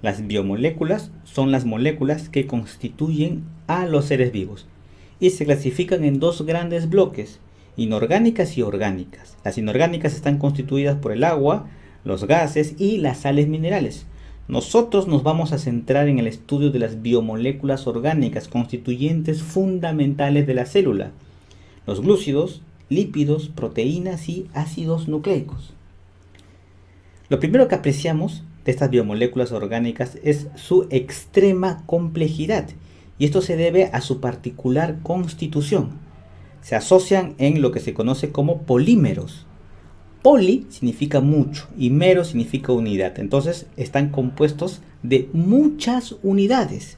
Las biomoléculas son las moléculas que constituyen a los seres vivos y se clasifican en dos grandes bloques, inorgánicas y orgánicas. Las inorgánicas están constituidas por el agua, los gases y las sales minerales. Nosotros nos vamos a centrar en el estudio de las biomoléculas orgánicas, constituyentes fundamentales de la célula, los glúcidos, lípidos, proteínas y ácidos nucleicos. Lo primero que apreciamos de estas biomoléculas orgánicas es su extrema complejidad, y esto se debe a su particular constitución. Se asocian en lo que se conoce como polímeros. Poli significa mucho y mero significa unidad. Entonces están compuestos de muchas unidades.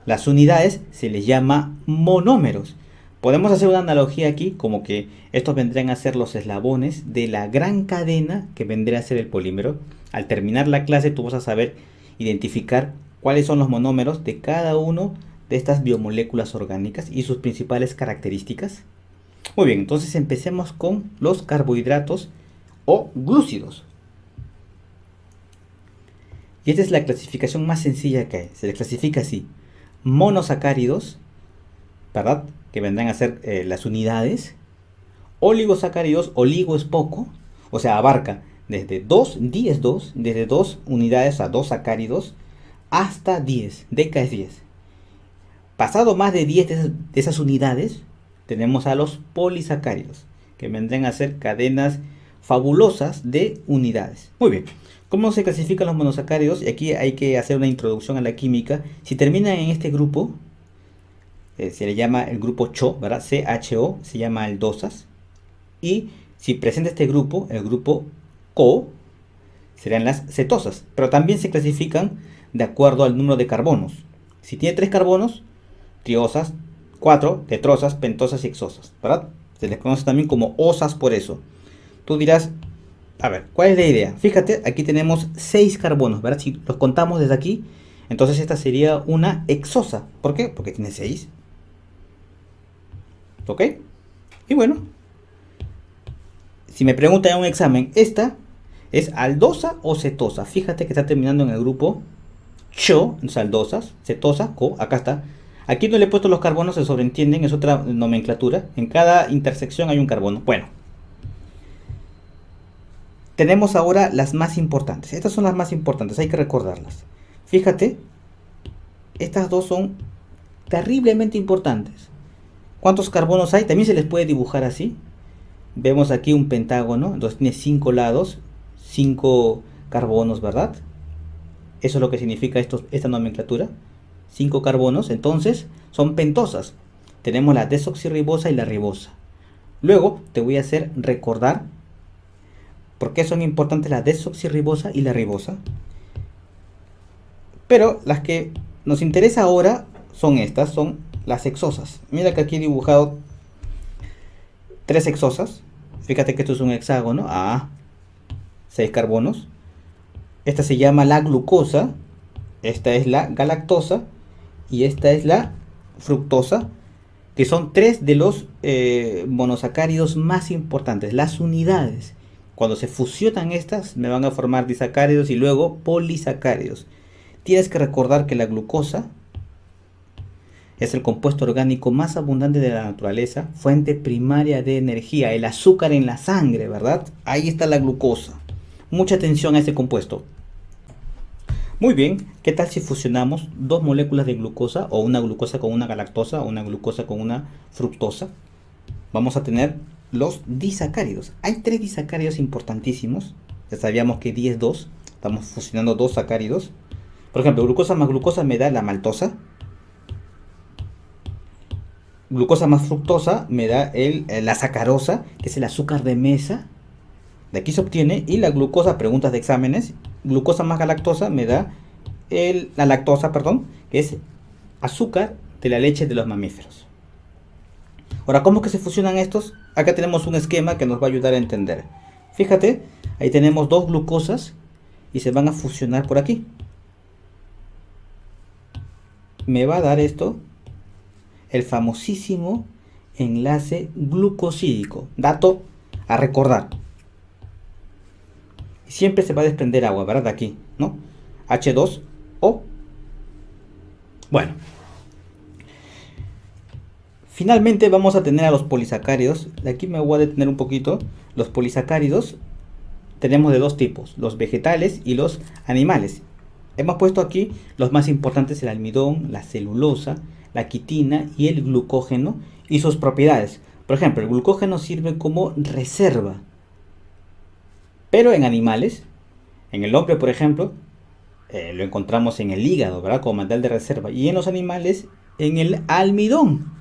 Las unidades se les llama monómeros. Podemos hacer una analogía aquí como que estos vendrían a ser los eslabones de la gran cadena que vendría a ser el polímero. Al terminar la clase tú vas a saber identificar cuáles son los monómeros de cada uno de estas biomoléculas orgánicas y sus principales características. Muy bien, entonces empecemos con los carbohidratos o glúcidos. Y esta es la clasificación más sencilla que hay. Se les clasifica así: monosacáridos, ¿verdad?, que vendrán a ser las unidades. Oligosacáridos, oligo es poco, o sea, abarca desde 2 unidades a 2 sacáridos hasta 10, deca es 10. Pasado más de 10 de esas unidades, tenemos a los polisacáridos, que vendrán a ser cadenas fabulosas de unidades. Muy bien, ¿cómo se clasifican los monosacáridos? Y aquí hay que hacer una introducción a la química. Si terminan en este grupo, se le llama el grupo CHO, ¿verdad? CHO, se llama aldosas. Y si presenta este grupo, el grupo CO, serán las cetosas. Pero también se clasifican de acuerdo al número de carbonos. Si tiene 3 carbonos, triosas, 4 tetrosas, pentosas y hexosas, ¿verdad? Se les conoce también como osas por eso. Tú dirás, a ver, ¿cuál es la idea? Fíjate, aquí tenemos 6 carbonos, ¿verdad? Si los contamos desde aquí, entonces esta sería una hexosa. ¿Por qué? Porque tiene 6. ¿Ok? Y bueno, si me preguntan en un examen, ¿esta es aldosa o cetosa? Fíjate que está terminando en el grupo CHO, aldosas, cetosa, CO, acá está. Aquí no le he puesto los carbonos, se sobreentienden, es otra nomenclatura. En cada intersección hay un carbono. Bueno, tenemos ahora las más importantes. Estas son las más importantes, hay que recordarlas. Fíjate, estas dos son terriblemente importantes. ¿Cuántos carbonos hay? También se les puede dibujar así. Vemos aquí un pentágono, entonces tiene 5 lados, 5 carbonos, ¿verdad? Eso es lo que significa esta nomenclatura. 5 carbonos, entonces son pentosas. Tenemos la desoxirribosa y la ribosa. Luego te voy a hacer recordar por qué son importantes la desoxirribosa y la ribosa. Pero las que nos interesa ahora son estas, son las hexosas. Mira que aquí he dibujado 3 hexosas. Fíjate que esto es un hexágono. 6 carbonos. Esta se llama la glucosa. Esta es la galactosa. Y esta es la fructosa, que son 3 de los monosacáridos más importantes, las unidades. Cuando se fusionan estas, me van a formar disacáridos y luego polisacáridos. Tienes que recordar que la glucosa es el compuesto orgánico más abundante de la naturaleza, fuente primaria de energía, el azúcar en la sangre, ¿verdad? Ahí está la glucosa. Mucha atención a este compuesto. Muy bien, ¿qué tal si fusionamos 2 moléculas de glucosa, o una glucosa con una galactosa, o una glucosa con una fructosa? Vamos a tener los disacáridos. Hay 3 disacáridos importantísimos. Ya sabíamos que 10 es 2. Estamos fusionando 2 sacáridos. Por ejemplo, glucosa más glucosa me da la maltosa. Glucosa más fructosa me da la sacarosa, que es el azúcar de mesa. De aquí se obtiene. Y la glucosa, preguntas de exámenes, glucosa más galactosa me da la lactosa, perdón, que es azúcar de la leche de los mamíferos. Ahora, ¿cómo es que se fusionan estos? Acá tenemos un esquema que nos va a ayudar a entender. Fíjate, ahí tenemos 2 glucosas y se van a fusionar por aquí. Me va a dar esto, el famosísimo enlace glucosídico. Dato a recordar. Siempre se va a desprender agua, ¿verdad? De aquí, ¿no? H2O. Bueno, finalmente vamos a tener a los polisacáridos. De aquí me voy a detener un poquito. Los polisacáridos tenemos de dos tipos, los vegetales y los animales. Hemos puesto aquí los más importantes: el almidón, la celulosa, la quitina y el glucógeno y sus propiedades. Por ejemplo, el glucógeno sirve como reserva, pero en animales, en el hombre, por ejemplo, lo encontramos en el hígado, ¿verdad? Como material de reserva. Y en los animales, en el almidón.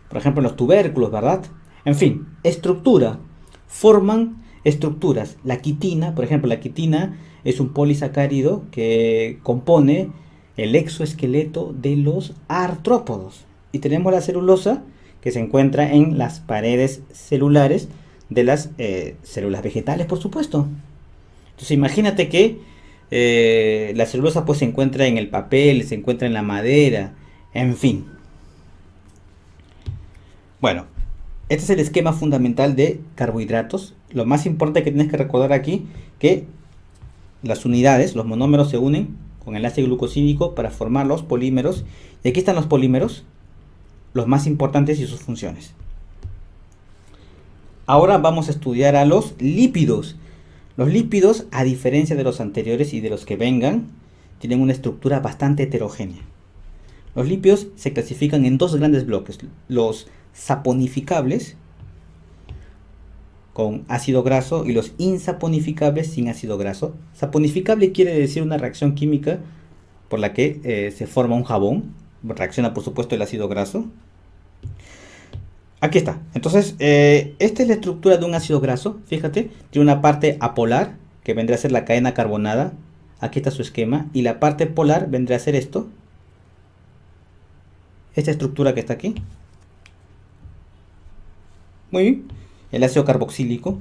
Por ejemplo, en los tubérculos, ¿verdad? En fin, estructura. Forman estructuras. La quitina, por ejemplo, la quitina es un polisacárido que compone el exoesqueleto de los artrópodos. Y tenemos la celulosa, que se encuentra en las paredes celulares de las células vegetales, por supuesto. Entonces imagínate que la celulosa pues se encuentra en el papel, se encuentra en la madera, en fin. Bueno, este es el esquema fundamental de carbohidratos. Lo más importante que tienes que recordar aquí, que las unidades, los monómeros, se unen con enlace glucosídico para formar los polímeros. Y aquí están los polímeros, los más importantes y sus funciones. Ahora vamos a estudiar a los lípidos. Los lípidos, a diferencia de los anteriores y de los que vengan, tienen una estructura bastante heterogénea. Los lípidos se clasifican en dos grandes bloques: los saponificables con ácido graso y los insaponificables sin ácido graso. Saponificable quiere decir una reacción química por la que se forma un jabón. Reacciona, por supuesto, el ácido graso. Aquí está. Entonces, esta es la estructura de un ácido graso. Fíjate, tiene una parte apolar, que vendría a ser la cadena carbonada. Aquí está su esquema. Y la parte polar vendría a ser esto. Esta estructura que está aquí. Muy bien. El ácido carboxílico.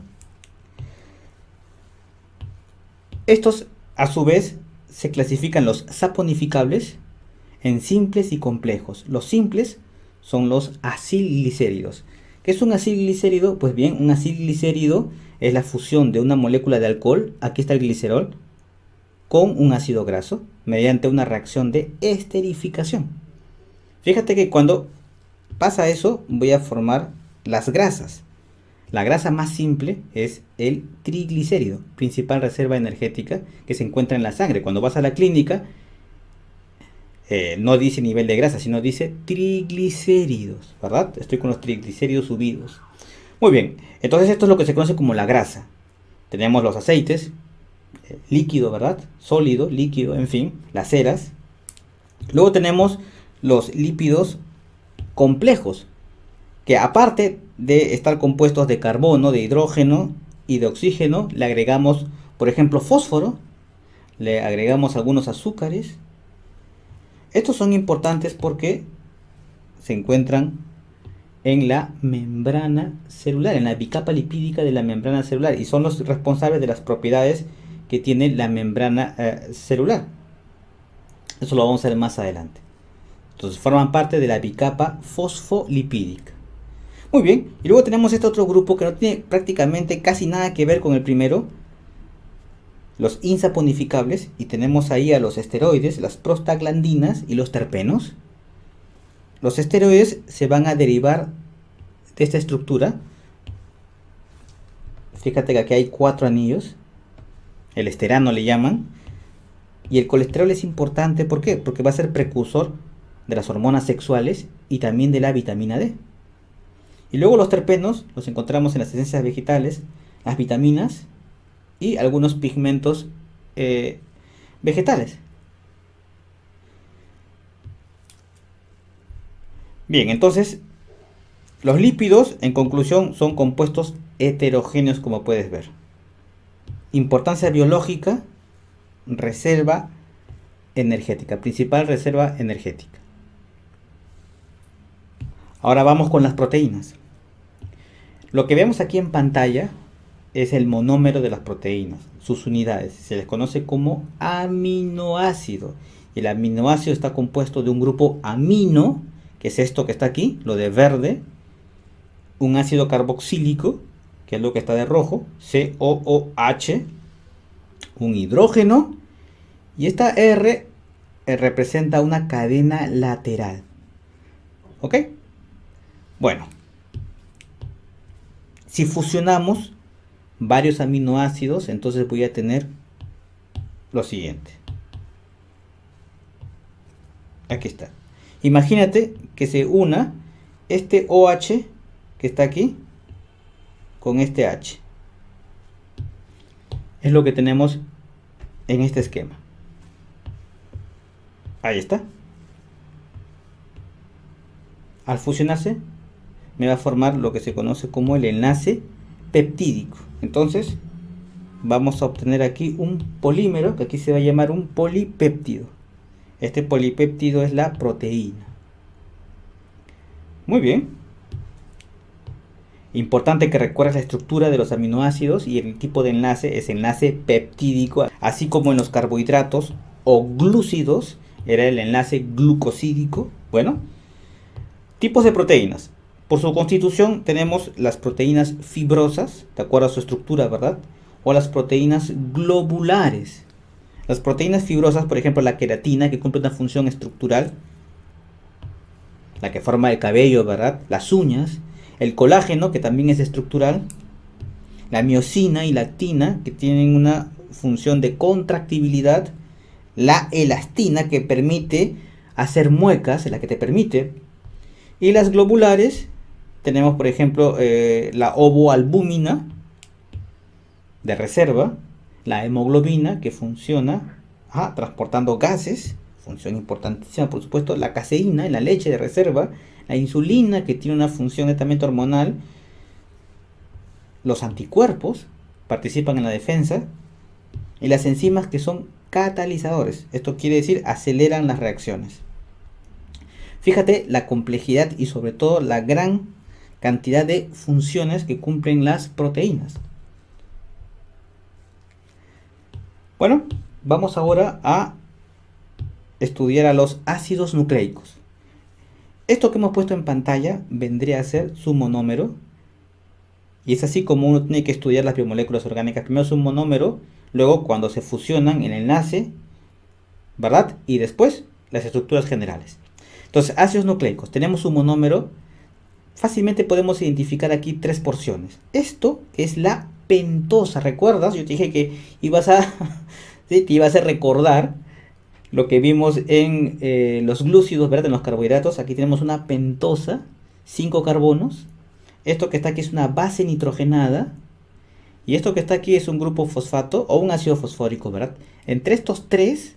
Estos, a su vez, se clasifican los saponificables en simples y complejos. Los simples son los acilglicéridos. ¿Qué es un acilglicérido? Pues bien, un acilglicérido es la fusión de una molécula de alcohol, aquí está el glicerol, con un ácido graso mediante una reacción de esterificación. Fíjate que cuando pasa eso, voy a formar las grasas. La grasa más simple es el triglicérido, principal reserva energética que se encuentra en la sangre. Cuando vas a la clínica, no dice nivel de grasa, sino dice triglicéridos, ¿verdad? Estoy con los triglicéridos subidos. Muy bien, entonces esto es lo que se conoce como la grasa. Tenemos los aceites, líquido, ¿verdad? Sólido, líquido, en fin, las ceras. Luego tenemos los lípidos complejos, que aparte de estar compuestos de carbono, de hidrógeno y de oxígeno, le agregamos, por ejemplo, fósforo, le agregamos algunos azúcares. Estos son importantes porque se encuentran en la membrana celular, en la bicapa lipídica de la membrana celular, y son los responsables de las propiedades que tiene la membrana celular. Eso lo vamos a ver más adelante. Entonces forman parte de la bicapa fosfolipídica. Muy bien, y luego tenemos este otro grupo que no tiene prácticamente casi nada que ver con el primero, los insaponificables, y tenemos ahí a los esteroides, las prostaglandinas y los terpenos. Los esteroides se van a derivar de esta estructura. Fíjate que aquí hay 4 anillos, el esterano le llaman, y el colesterol es importante. ¿Por qué? Porque va a ser precursor de las hormonas sexuales y también de la vitamina D. Y luego los terpenos los encontramos en las esencias vegetales, las vitaminas y algunos pigmentos vegetales. Bien, entonces los lípidos, en conclusión, son compuestos heterogéneos, como puedes ver. Importancia biológica: reserva energética, principal reserva energética. Ahora vamos con las proteínas. Lo que vemos aquí en pantalla es el monómero de las proteínas, sus unidades. Se les conoce como aminoácido. Y el aminoácido está compuesto de un grupo amino, que es esto que está aquí, lo de verde, un ácido carboxílico, que es lo que está de rojo, COOH, un hidrógeno Y esta R representa una cadena lateral. ¿Ok? Bueno, si fusionamos varios aminoácidos, entonces voy a tener lo siguiente. Aquí está. Imagínate que se una este OH que está aquí con este H. Es lo que tenemos en este esquema. Ahí está. Al fusionarse me va a formar lo que se conoce como el enlace peptídico. Entonces vamos a obtener aquí un polímero que aquí se va a llamar un polipéptido. Este polipéptido es la proteína. Muy bien. Importante que recuerdes la estructura de los aminoácidos y el tipo de enlace es enlace peptídico, así como en los carbohidratos o glúcidos era el enlace glucosídico. Bueno, tipos de proteínas. Por su constitución tenemos las proteínas fibrosas, de acuerdo a su estructura, ¿verdad? O las proteínas globulares. Las proteínas fibrosas, por ejemplo, la queratina, que cumple una función estructural, la que forma el cabello, ¿verdad? Las uñas. El colágeno, que también es estructural. La miosina y la actina, que tienen una función de contractibilidad. La elastina, que permite hacer muecas, la que te permite. Y las globulares, tenemos por ejemplo la ovoalbúmina de reserva, la hemoglobina que funciona transportando gases, función importantísima por supuesto, la caseína en la leche de reserva, la insulina que tiene una función netamente hormonal, los anticuerpos participan en la defensa y las enzimas que son catalizadores, esto quiere decir aceleran las reacciones. Fíjate la complejidad y sobre todo la gran cantidad de funciones que cumplen las proteínas. Bueno, vamos ahora a estudiar a los ácidos nucleicos. Esto que hemos puesto en pantalla vendría a ser su monómero. Y es así como uno tiene que estudiar las biomoléculas orgánicas. Primero es un monómero, luego cuando se fusionan el enlace, ¿verdad? Y después las estructuras generales. Entonces, ácidos nucleicos, tenemos un monómero. Fácilmente podemos identificar aquí tres porciones. Esto es la pentosa. ¿Recuerdas? Yo te dije que ibas a, ¿sí? Te iba a hacer recordar lo que vimos en los glúcidos, ¿verdad? En los carbohidratos. Aquí tenemos una pentosa, 5 carbonos. Esto que está aquí es una base nitrogenada. Y esto que está aquí es un grupo fosfato o un ácido fosfórico, ¿verdad? Entre estos tres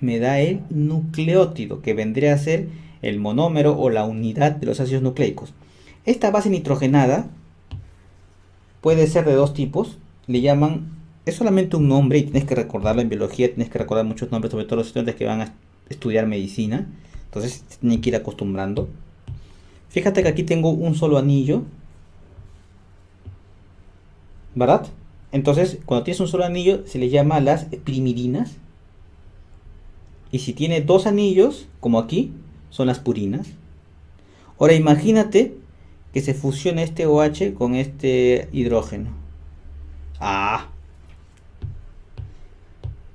me da el nucleótido, que vendría a ser el monómero o la unidad de los ácidos nucleicos. Esta base nitrogenada puede ser de dos tipos. Le llaman, es solamente un nombre y tienes que recordarlo en biología, tienes que recordar muchos nombres, sobre todo los estudiantes que van a estudiar medicina. Entonces tienen que ir acostumbrando. Fíjate que aquí tengo un solo anillo, ¿verdad? Entonces cuando tienes un solo anillo se le llama las primidinas. Y si tiene dos anillos, como aquí, son las purinas. Ahora imagínate que se fusione este OH con este hidrógeno.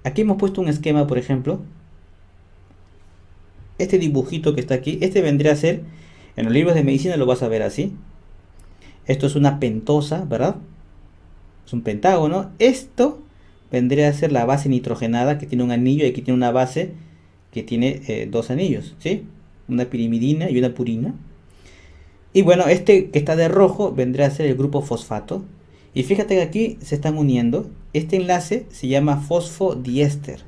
Aquí hemos puesto un esquema, por ejemplo. Este dibujito que está aquí, este vendría a ser, en los libros de medicina lo vas a ver así. Esto es una pentosa, ¿verdad? Es un pentágono. Esto vendría a ser la base nitrogenada que tiene un anillo y aquí tiene una base que tiene dos anillos, ¿sí? Una pirimidina y una purina. Y bueno, este que está de rojo vendría a ser el grupo fosfato. Y fíjate que aquí se están uniendo. Este enlace se llama fosfodiéster.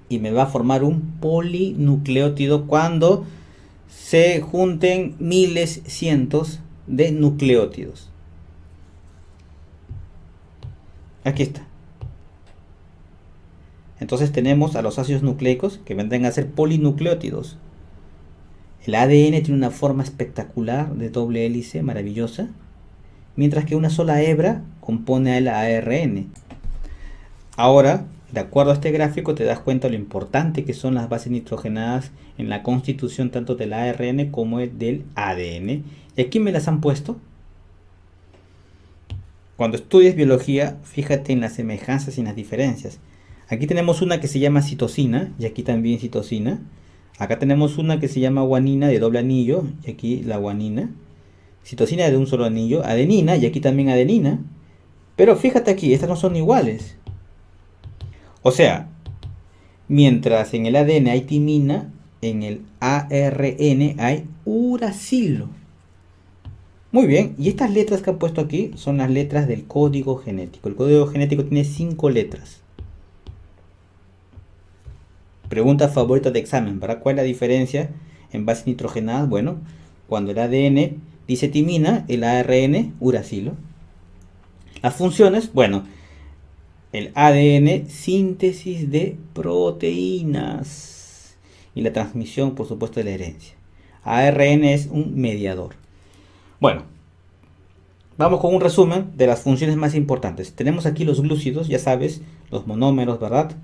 Y me va a formar un polinucleótido cuando se junten miles, cientos de nucleótidos. Aquí está. Entonces tenemos a los ácidos nucleicos que vendrán a ser polinucleótidos. El ADN tiene una forma espectacular de doble hélice, maravillosa, mientras que una sola hebra compone el ARN. Ahora, de acuerdo a este gráfico, te das cuenta de lo importante que son las bases nitrogenadas en la constitución tanto del ARN como del ADN. Y aquí me las han puesto. Cuando estudies biología, fíjate en las semejanzas y en las diferencias. Aquí tenemos una que se llama citosina y aquí también citosina. Acá tenemos una que se llama guanina de doble anillo y aquí la guanina. Citosina de un solo anillo, adenina y aquí también adenina. Pero fíjate aquí, estas no son iguales. O sea, mientras en el ADN hay timina, en el ARN hay uracilo. Muy bien, y estas letras que han puesto aquí son las letras del código genético. El código genético tiene 5 letras. Pregunta favorita de examen, ¿verdad? ¿Cuál es la diferencia en bases nitrogenadas? Bueno, cuando el ADN dice timina, el ARN uracilo. Las funciones, bueno, el ADN síntesis de proteínas y la transmisión, por supuesto, de la herencia. ARN es un mediador. Bueno, vamos con un resumen de las funciones más importantes. Tenemos aquí los glúcidos, ya sabes, los monómeros, ¿verdad?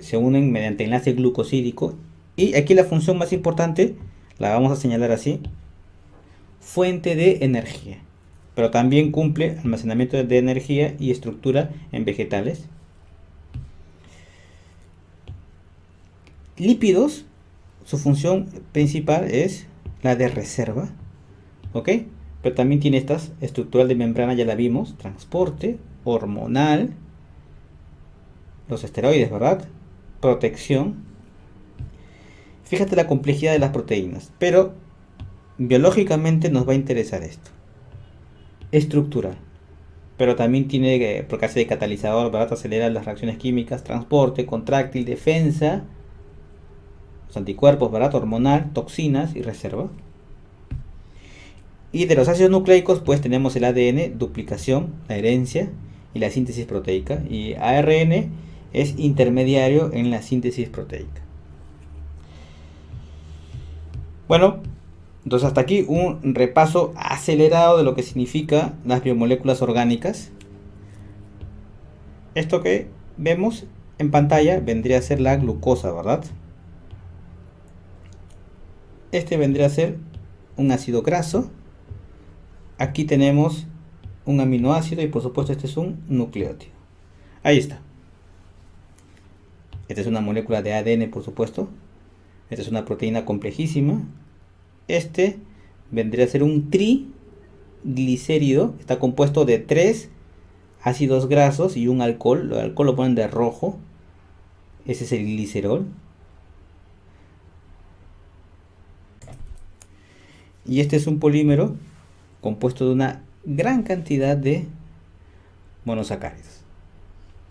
Se unen mediante enlace glucosídico. Y aquí la función más importante, la vamos a señalar así, fuente de energía. Pero también cumple almacenamiento de energía y estructura en vegetales. Lípidos, su función principal es la de reserva. ¿Ok? Pero también tiene estas, estructural de membrana, ya la vimos, transporte, hormonal, los esteroides, ¿verdad? Protección. Fíjate la complejidad de las proteínas, pero biológicamente nos va a interesar esto. Estructural, pero también tiene porque hace de catalizador, ¿verdad? Acelera las reacciones químicas, transporte, contráctil, defensa, los anticuerpos, ¿verdad? Hormonal, toxinas y reserva. Y de los ácidos nucleicos, pues tenemos el ADN, duplicación, la herencia y la síntesis proteica. Y ARN es intermediario en la síntesis proteica. Bueno, entonces hasta aquí un repaso acelerado de lo que significa las biomoléculas orgánicas. Esto que vemos en pantalla vendría a ser la glucosa, ¿verdad? Este vendría a ser un ácido graso. Aquí tenemos un aminoácido y por supuesto este es un nucleótido. Ahí está. Esta es una molécula de ADN, por supuesto. Esta es una proteína complejísima. Este vendría a ser un triglicérido. Está compuesto de 3 ácidos grasos y un alcohol. El alcohol lo ponen de rojo. Ese es el glicerol. Y este es un polímero compuesto de una gran cantidad de monosacáridos.